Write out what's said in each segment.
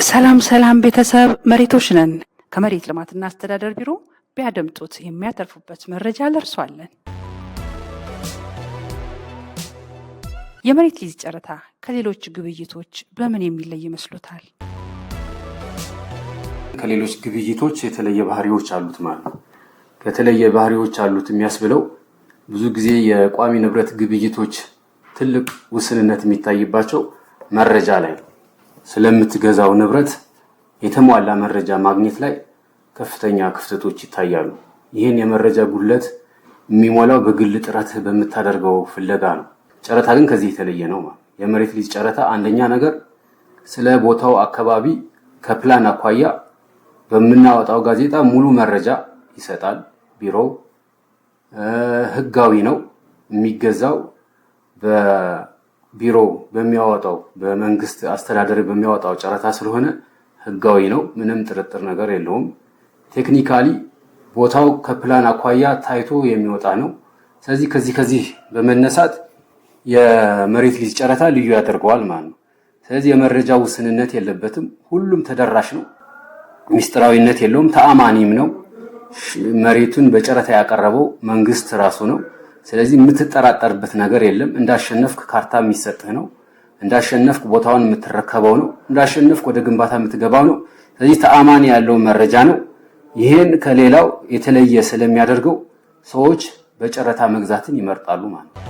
ሰላም ቤተሰብ መሬቶች ነን። ከመሬት ልማትና አስተዳደር ቢሮ ቢያደምጡት የሚያተርፉበት መረጃ ደርሷለን። የመሬት ሊዝ ጨረታ ከሌሎች ግብይቶች በምን የሚለይ ይመስሎታል? ከሌሎች ግብይቶች የተለየ ባህሪዎች አሉት ማለት ነው። ከተለየ ባህሪዎች አሉት የሚያስብለው ብዙ ጊዜ የቋሚ ንብረት ግብይቶች ትልቅ ውስንነት የሚታይባቸው መረጃ ላይ ነው። ስለምትገዛው ንብረት የተሟላ መረጃ ማግኘት ላይ ከፍተኛ ክፍተቶች ይታያሉ። ይህን የመረጃ ጉድለት የሚሞላው በግል ጥረት በምታደርገው ፍለጋ ነው። ጨረታ ግን ከዚህ የተለየ ነው ማለት። የመሬት ሊዝ ጨረታ አንደኛ ነገር ስለ ቦታው አካባቢ ከፕላን አኳያ በምናወጣው ጋዜጣ ሙሉ መረጃ ይሰጣል። ቢሮው ህጋዊ ነው። የሚገዛው በቢሮ በሚያወጣው በመንግስት አስተዳደር በሚያወጣው ጨረታ ስለሆነ ህጋዊ ነው። ምንም ጥርጥር ነገር የለውም። ቴክኒካሊ ቦታው ከፕላን አኳያ ታይቶ የሚወጣ ነው። ስለዚህ ከዚህ በመነሳት የመሬት ሊዝ ጨረታ ልዩ ያደርገዋል ማለት ነው። ስለዚህ የመረጃ ውስንነት የለበትም። ሁሉም ተደራሽ ነው። ሚስጥራዊነት የለውም። ተአማኒም ነው። መሬቱን በጨረታ ያቀረበው መንግስት ራሱ ነው። ስለዚህ የምትጠራጠርበት ነገር የለም። እንዳሸነፍክ ካርታ የሚሰጥህ ነው። እንዳሸነፍክ ቦታውን የምትረከበው ነው። እንዳሸነፍክ ወደ ግንባታ የምትገባው ነው። ስለዚህ ተአማኒ ያለው መረጃ ነው። ይሄን ከሌላው የተለየ ስለሚያደርገው ሰዎች በጨረታ መግዛትን ይመርጣሉ ማለት ነው።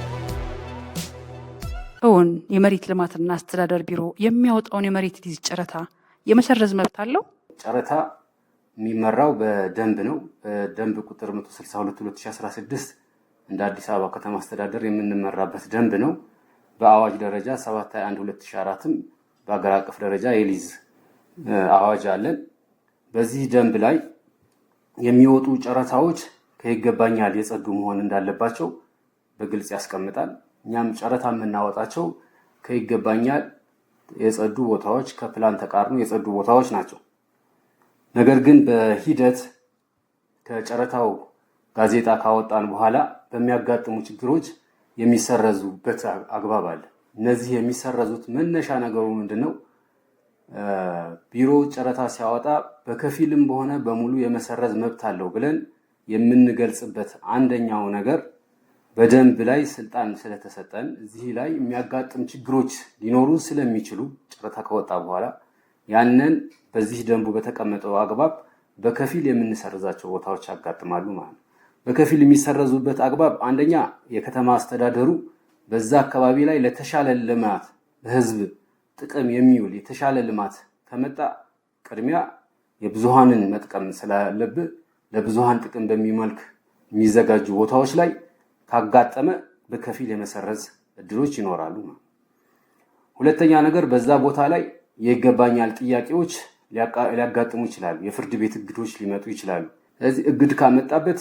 እውን የመሬት ልማትና አስተዳደር ቢሮ የሚያወጣውን የመሬት ሊዝ ጨረታ የመሰረዝ መብት አለው? ጨረታ የሚመራው በደንብ ነው። በደንብ ቁጥር 162/2016 እንደ አዲስ አበባ ከተማ አስተዳደር የምንመራበት ደንብ ነው። በአዋጅ ደረጃ 721/2004ም በአገር አቀፍ ደረጃ የሊዝ አዋጅ አለን። በዚህ ደንብ ላይ የሚወጡ ጨረታዎች ከይገባኛል የጸዱ መሆን እንዳለባቸው በግልጽ ያስቀምጣል። እኛም ጨረታ የምናወጣቸው ከይገባኛል የጸዱ ቦታዎች፣ ከፕላን ተቃርኖ የጸዱ ቦታዎች ናቸው። ነገር ግን በሂደት ከጨረታው ጋዜጣ ካወጣን በኋላ በሚያጋጥሙ ችግሮች የሚሰረዙበት አግባብ አለ። እነዚህ የሚሰረዙት መነሻ ነገሩ ምንድነው? ቢሮ ጨረታ ሲያወጣ በከፊልም በሆነ በሙሉ የመሰረዝ መብት አለው ብለን የምንገልጽበት አንደኛው ነገር በደንብ ላይ ስልጣን ስለተሰጠን እዚህ ላይ የሚያጋጥም ችግሮች ሊኖሩ ስለሚችሉ ጨረታ ከወጣ በኋላ ያንን በዚህ ደንቡ በተቀመጠው አግባብ በከፊል የምንሰርዛቸው ቦታዎች ያጋጥማሉ ማለት ነው። በከፊል የሚሰረዙበት አግባብ አንደኛ የከተማ አስተዳደሩ በዛ አካባቢ ላይ ለተሻለ ልማት በህዝብ ጥቅም የሚውል የተሻለ ልማት ከመጣ ቅድሚያ የብዙሃንን መጥቀም ስላለብህ ለብዙሃን ጥቅም በሚመልክ የሚዘጋጁ ቦታዎች ላይ ካጋጠመ በከፊል የመሰረዝ እድሎች ይኖራሉ ማለት። ሁለተኛ ነገር በዛ ቦታ ላይ የይገባኛል ጥያቄዎች ሊያጋጥሙ ይችላሉ። የፍርድ ቤት እግዶች ሊመጡ ይችላሉ። ስለዚህ እግድ ካመጣበት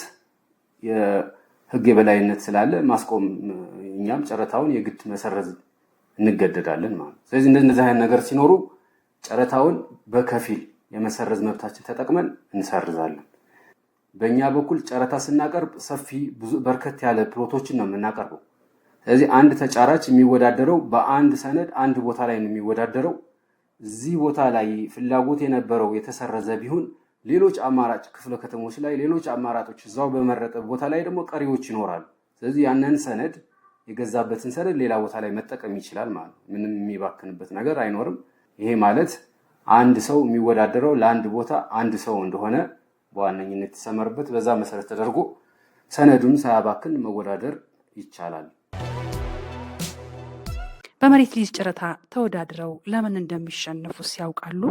የህግ የበላይነት ስላለ ማስቆም እኛም ጨረታውን የግድ መሰረዝ እንገደዳለን ማለት። ስለዚህ እንደዚህ አይነት ነገር ሲኖሩ ጨረታውን በከፊል የመሰረዝ መብታችን ተጠቅመን እንሰርዛለን። በእኛ በኩል ጨረታ ስናቀርብ ሰፊ ብዙ በርከት ያለ ፕሎቶችን ነው የምናቀርበው። ስለዚህ አንድ ተጫራች የሚወዳደረው በአንድ ሰነድ አንድ ቦታ ላይ ነው የሚወዳደረው። እዚህ ቦታ ላይ ፍላጎት የነበረው የተሰረዘ ቢሆን ሌሎች አማራጭ ክፍለ ከተሞች ላይ ሌሎች አማራጮች እዛው በመረጠ ቦታ ላይ ደግሞ ቀሪዎች ይኖራሉ። ስለዚህ ያንን ሰነድ የገዛበትን ሰነድ ሌላ ቦታ ላይ መጠቀም ይችላል ማለት ነው። ምንም የሚባክንበት ነገር አይኖርም። ይሄ ማለት አንድ ሰው የሚወዳደረው ለአንድ ቦታ አንድ ሰው እንደሆነ በዋነኝነት የተሰመረበት በዛ መሰረት ተደርጎ ሰነዱን ሳያባክን መወዳደር ይቻላል። በመሬት ሊዝ ጨረታ ተወዳድረው ለምን እንደሚሸነፉ ያውቃሉ?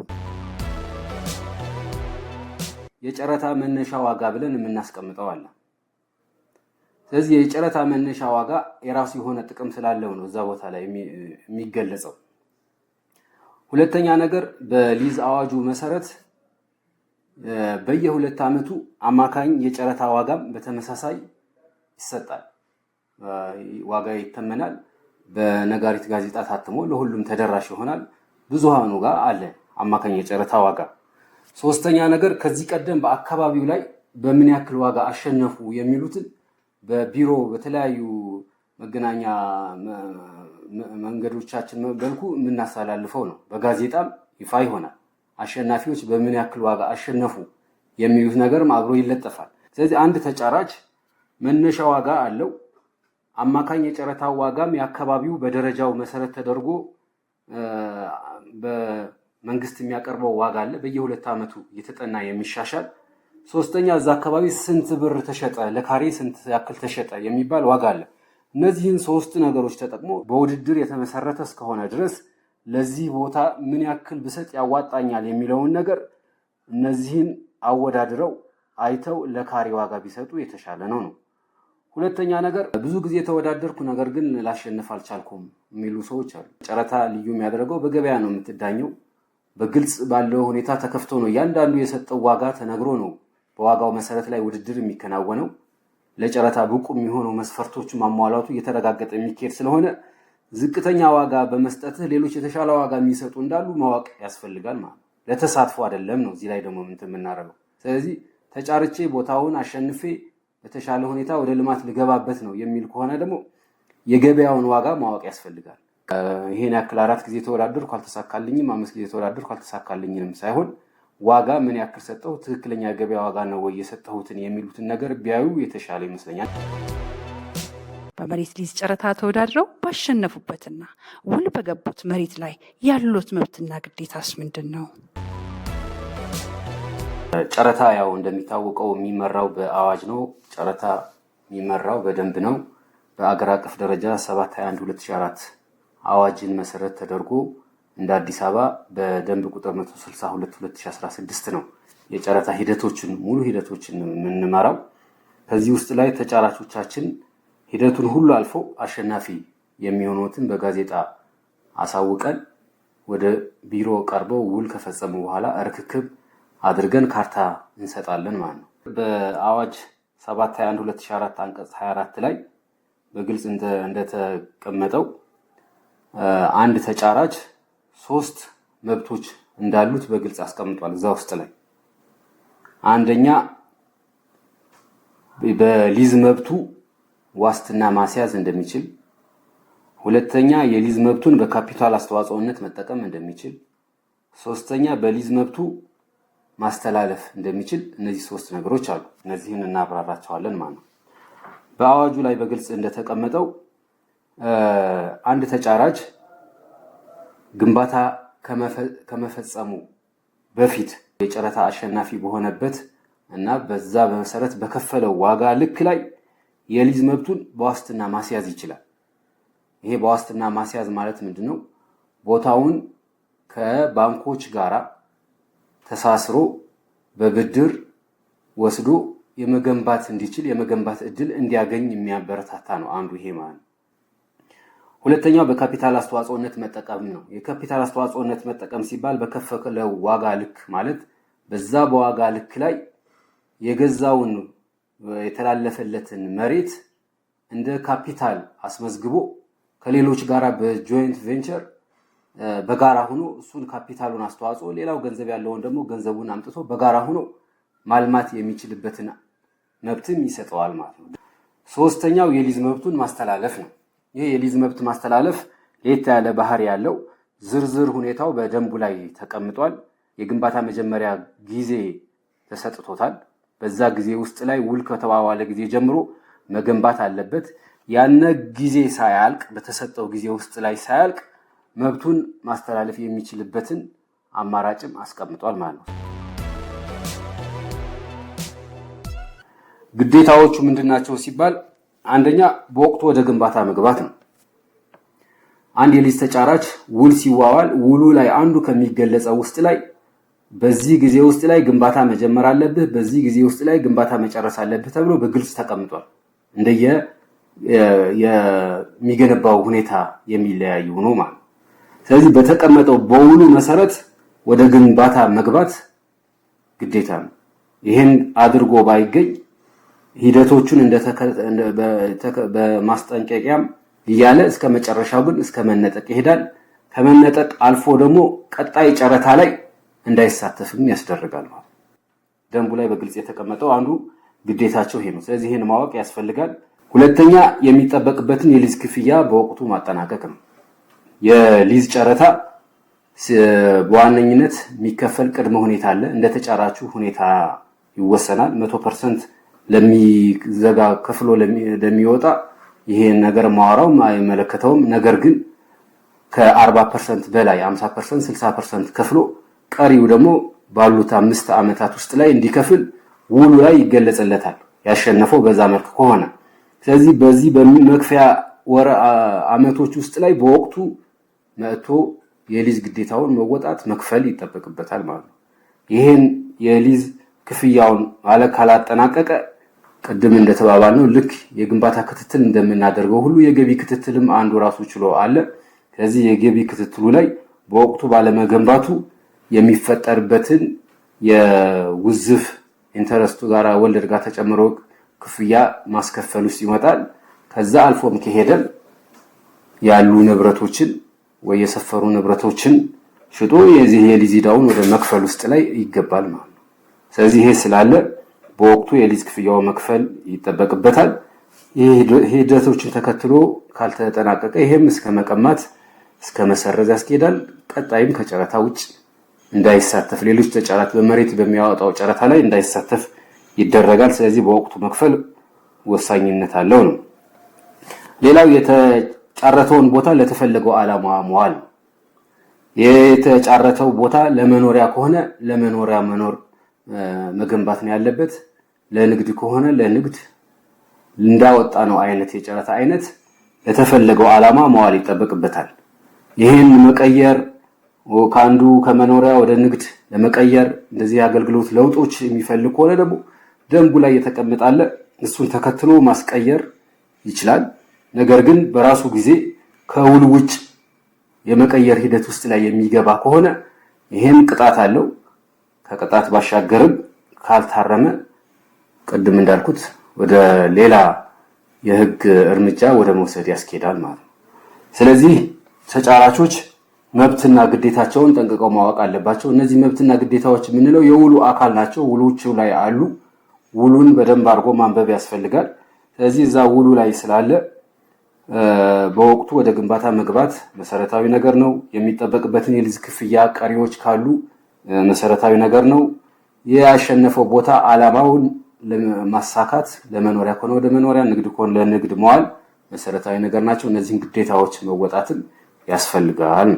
የጨረታ መነሻ ዋጋ ብለን የምናስቀምጠው አለ። ስለዚህ የጨረታ መነሻ ዋጋ የራሱ የሆነ ጥቅም ስላለው ነው እዛ ቦታ ላይ የሚገለጸው። ሁለተኛ ነገር በሊዝ አዋጁ መሰረት በየ2 ዓመቱ አማካኝ የጨረታ ዋጋም በተመሳሳይ ይሰጣል። ዋጋ ይተመናል። በነጋሪት ጋዜጣ ታትሞ ለሁሉም ተደራሽ ይሆናል። ብዙሃኑ ጋር አለ አማካኝ የጨረታ ዋጋ። ሶስተኛ ነገር ከዚህ ቀደም በአካባቢው ላይ በምን ያክል ዋጋ አሸነፉ የሚሉትን በቢሮ በተለያዩ መገናኛ መንገዶቻችን መልኩ የምናስተላልፈው ነው። በጋዜጣም ይፋ ይሆናል። አሸናፊዎች በምን ያክል ዋጋ አሸነፉ የሚሉት ነገርም አብሮ ይለጠፋል። ስለዚህ አንድ ተጫራች መነሻ ዋጋ አለው። አማካኝ የጨረታ ዋጋም የአካባቢው በደረጃው መሰረት ተደርጎ በመንግስት የሚያቀርበው ዋጋ አለ፣ በየ2 ዓመቱ እየተጠና የሚሻሻል። ሶስተኛ እዛ አካባቢ ስንት ብር ተሸጠ፣ ለካሬ ስንት ያክል ተሸጠ የሚባል ዋጋ አለ። እነዚህን 3 ነገሮች ተጠቅሞ በውድድር የተመሰረተ እስከሆነ ድረስ ለዚህ ቦታ ምን ያክል ብሰጥ ያዋጣኛል የሚለውን ነገር እነዚህን አወዳድረው አይተው ለካሬ ዋጋ ቢሰጡ የተሻለ ነው። ሁለተኛ ነገር ብዙ ጊዜ ተወዳደርኩ ነገር ግን ላሸንፍ አልቻልኩም የሚሉ ሰዎች አሉ። ጨረታ ልዩ የሚያደርገው በገበያ ነው የምትዳኘው። በግልጽ ባለው ሁኔታ ተከፍቶ ነው እያንዳንዱ የሰጠው ዋጋ ተነግሮ ነው በዋጋው መሰረት ላይ ውድድር የሚከናወነው። ለጨረታ ብቁ የሚሆነው መስፈርቶቹ ማሟላቱ እየተረጋገጠ የሚካሄድ ስለሆነ ዝቅተኛ ዋጋ በመስጠትህ ሌሎች የተሻለ ዋጋ የሚሰጡ እንዳሉ ማወቅ ያስፈልጋል ማለት ነው። ለተሳትፎ አይደለም ነው እዚህ ላይ ደግሞ ምን የምናደርገው። ስለዚህ ተጫርቼ ቦታውን አሸንፌ በተሻለ ሁኔታ ወደ ልማት ልገባበት ነው የሚል ከሆነ ደግሞ የገበያውን ዋጋ ማወቅ ያስፈልጋል። ይሄን ያክል 4 ጊዜ ተወዳደርኩ አልተሳካልኝም፣ 5 ጊዜ ተወዳደርኩ አልተሳካልኝም ሳይሆን ዋጋ ምን ያክል ሰጠው፣ ትክክለኛ የገበያ ዋጋ ነው ወይ የሰጠሁትን የሚሉትን ነገር ቢያዩ የተሻለ ይመስለኛል። በመሬት ሊዝ ጨረታ ተወዳድረው ባሸነፉበትና ውል በገቡት መሬት ላይ ያሉት መብትና ግዴታስ ምንድን ነው? ጨረታ ያው እንደሚታወቀው የሚመራው በአዋጅ ነው። ጨረታ የሚመራው በደንብ ነው። በአገር አቀፍ ደረጃ 721/2004 አዋጅን መሰረት ተደርጎ እንደ አዲስ አበባ በደንብ ቁጥር 162/2016 ነው የጨረታ ሂደቶችን ሙሉ ሂደቶችን የምንመራው። ከዚህ ውስጥ ላይ ተጫራቾቻችን ሂደቱን ሁሉ አልፎ አሸናፊ የሚሆኑትን በጋዜጣ አሳውቀን ወደ ቢሮ ቀርበው ውል ከፈጸሙ በኋላ ርክክብ አድርገን ካርታ እንሰጣለን ማለት ነው። በአዋጅ 721/2004 አንቀጽ 24 ላይ በግልጽ እንደተቀመጠው አንድ ተጫራች 3 መብቶች እንዳሉት በግልጽ አስቀምጧል እዛ ውስጥ ላይ። አንደኛ በሊዝ መብቱ ዋስትና ማስያዝ እንደሚችል፣ ሁለተኛ የሊዝ መብቱን በካፒታል አስተዋጽኦነት መጠቀም እንደሚችል፣ ሶስተኛ በሊዝ መብቱ ማስተላለፍ እንደሚችል። እነዚህ 3 ነገሮች አሉ። እነዚህን እናብራራቸዋለን ማለት ነው። በአዋጁ ላይ በግልጽ እንደተቀመጠው አንድ ተጫራች ግንባታ ከመፈጸሙ በፊት የጨረታ አሸናፊ በሆነበት እና በዛ በመሰረት በከፈለው ዋጋ ልክ ላይ የሊዝ መብቱን በዋስትና ማስያዝ ይችላል። ይሄ በዋስትና ማስያዝ ማለት ምንድነው? ቦታውን ከባንኮች ጋራ ተሳስሮ በብድር ወስዶ የመገንባት እንዲችል የመገንባት እድል እንዲያገኝ የሚያበረታታ ነው አንዱ ይሄ ማለት ነው። ሁለተኛው በካፒታል አስተዋጽኦነት መጠቀም ነው። የካፒታል አስተዋጽኦነት መጠቀም ሲባል በከፈለው ዋጋ ልክ ማለት በዛ በዋጋ ልክ ላይ የገዛውን የተላለፈለትን መሬት እንደ ካፒታል አስመዝግቦ ከሌሎች ጋራ በጆይንት ቬንቸር በጋራ ሆኖ እሱን ካፒታሉን አስተዋጽኦ ሌላው ገንዘብ ያለውን ደግሞ ገንዘቡን አምጥቶ በጋራ ሆኖ ማልማት የሚችልበትን መብትም ይሰጠዋል ማለት ነው። ሶስተኛው የሊዝ መብቱን ማስተላለፍ ነው። ይሄ የሊዝ መብት ማስተላለፍ ለየት ያለ ባህሪ ያለው ዝርዝር ሁኔታው በደንቡ ላይ ተቀምጧል። የግንባታ መጀመሪያ ጊዜ ተሰጥቶታል። በዛ ጊዜ ውስጥ ላይ ውል ከተዋዋለ ጊዜ ጀምሮ መገንባት አለበት። ያነ ጊዜ ሳያልቅ በተሰጠው ጊዜ ውስጥ ላይ ሳያልቅ መብቱን ማስተላለፍ የሚችልበትን አማራጭም አስቀምጧል ማለት ነው። ግዴታዎቹ ምንድናቸው ሲባል አንደኛ በወቅቱ ወደ ግንባታ መግባት ነው። አንድ የሊዝ ተጫራች ውል ሲዋዋል ውሉ ላይ አንዱ ከሚገለጸው ውስጥ ላይ በዚህ ጊዜ ውስጥ ላይ ግንባታ መጀመር አለብህ፣ በዚህ ጊዜ ውስጥ ላይ ግንባታ መጨረስ አለብህ ተብሎ በግልጽ ተቀምጧል። እንደየ የሚገነባው ሁኔታ የሚለያዩ ነው ማለት። ስለዚህ በተቀመጠው በውሉ መሰረት ወደ ግንባታ መግባት ግዴታ ነው። ይሄን አድርጎ ባይገኝ ሂደቶቹን በማስጠንቀቂያም እያለ እስከ መጨረሻው ግን እስከ መነጠቅ ይሄዳል። ከመነጠቅ አልፎ ደግሞ ቀጣይ ጨረታ ላይ እንዳይሳተፍም ያስደርጋል ማለት። ደንቡ ላይ በግልጽ የተቀመጠው አንዱ ግዴታቸው ይሄ ነው። ስለዚህ ይሄን ማወቅ ያስፈልጋል። ሁለተኛ የሚጠበቅበትን የሊዝ ክፍያ በወቅቱ ማጠናቀቅ ነው። የሊዝ ጨረታ በዋነኝነት የሚከፈል ቅድመ ሁኔታ አለ። እንደ ተጫራቹ ሁኔታ ይወሰናል። 100% ለሚዘጋ ከፍሎ ለሚወጣ ይሄን ነገር ማወራውም አይመለከተውም። ነገር ግን ከ40% በላይ 50%፣ 60% ከፍሎ ቀሪው ደግሞ ባሉት 5 ዓመታት ውስጥ ላይ እንዲከፍል ውሉ ላይ ይገለጽለታል፣ ያሸነፈው በዛ መልክ ከሆነ። ስለዚህ በዚህ በመክፈያ ወር ዓመቶች ውስጥ ላይ በወቅቱ መጥቶ የሊዝ ግዴታውን መወጣት መክፈል ይጠበቅበታል ማለት ነው። ይሄን የሊዝ ክፍያውን ማለት ካላጠናቀቀ ቅድም እንደተባባልነው ልክ የግንባታ ክትትል እንደምናደርገው ሁሉ የገቢ ክትትልም አንዱ ራሱ ችሎ አለ። ስለዚህ የገቢ ክትትሉ ላይ በወቅቱ ባለመገንባቱ የሚፈጠርበትን የውዝፍ ኢንተረስቱ ጋር ወለድ ጋር ተጨምሮ ክፍያ ማስከፈል ውስጥ ይመጣል። ከዛ አልፎም ከሄደም ያሉ ንብረቶችን ወይ የሰፈሩ ንብረቶችን ሽጦ የዚህ የሊዝ ዕዳውን ወደ መክፈል ውስጥ ላይ ይገባል ማለት ነው። ስለዚህ ይሄ ስላለ በወቅቱ የሊዝ ክፍያው መክፈል ይጠበቅበታል። ይሄ ሂደቶችን ተከትሎ ካልተጠናቀቀ ይሄም እስከ መቀማት እስከ መሰረዝ ያስኬዳል። ቀጣይም ከጨረታ ውጭ እንዳይሳተፍ ሌሎች ተጫራት በመሬት በሚያወጣው ጨረታ ላይ እንዳይሳተፍ ይደረጋል። ስለዚህ በወቅቱ መክፈል ወሳኝነት አለው ነው። ሌላው የተጫረተውን ቦታ ለተፈለገው ዓላማ መዋል። የተጫረተው ቦታ ለመኖሪያ ከሆነ ለመኖሪያ መገንባት ነው ያለበት። ለንግድ ከሆነ ለንግድ እንዳወጣ ነው አይነት የጨረታ አይነት ለተፈለገው ዓላማ መዋል ይጠበቅበታል። ይሄን መቀየር ከአንዱ ከመኖሪያ ወደ ንግድ ለመቀየር እንደዚህ አገልግሎት ለውጦች የሚፈልግ ከሆነ ደግሞ ደንቡ ላይ የተቀመጣለ እሱን ተከትሎ ማስቀየር ይችላል። ነገር ግን በራሱ ጊዜ ከውል ውጭ የመቀየር ሂደት ውስጥ ላይ የሚገባ ከሆነ ይሄን ቅጣት አለው። ከቅጣት ባሻገርም ካልታረመ ቅድም እንዳልኩት ወደ ሌላ የህግ እርምጃ ወደ መውሰድ ያስኬዳል ማለት ነው። ስለዚህ ተጫራቾች መብትና ግዴታቸውን ጠንቅቀው ማወቅ አለባቸው። እነዚህ መብትና ግዴታዎች የምንለው የውሉ አካል ናቸው። ውሎቹ ላይ አሉ። ውሉን በደንብ አድርጎ ማንበብ ያስፈልጋል። ስለዚህ እዛ ውሉ ላይ ስላለ በወቅቱ ወደ ግንባታ መግባት መሰረታዊ ነገር ነው። የሚጠበቅበትን የሊዝ ክፍያ ቀሪዎች ካሉ መሰረታዊ ነገር ነው። ያሸነፈው ቦታ ዓላማውን ለማሳካት ለመኖሪያ ከሆነ ወደ መኖሪያ፣ ንግድ ከሆነ ለንግድ መዋል መሰረታዊ ነገር ናቸው። እነዚህን ግዴታዎች መወጣትን ያስፈልጋል።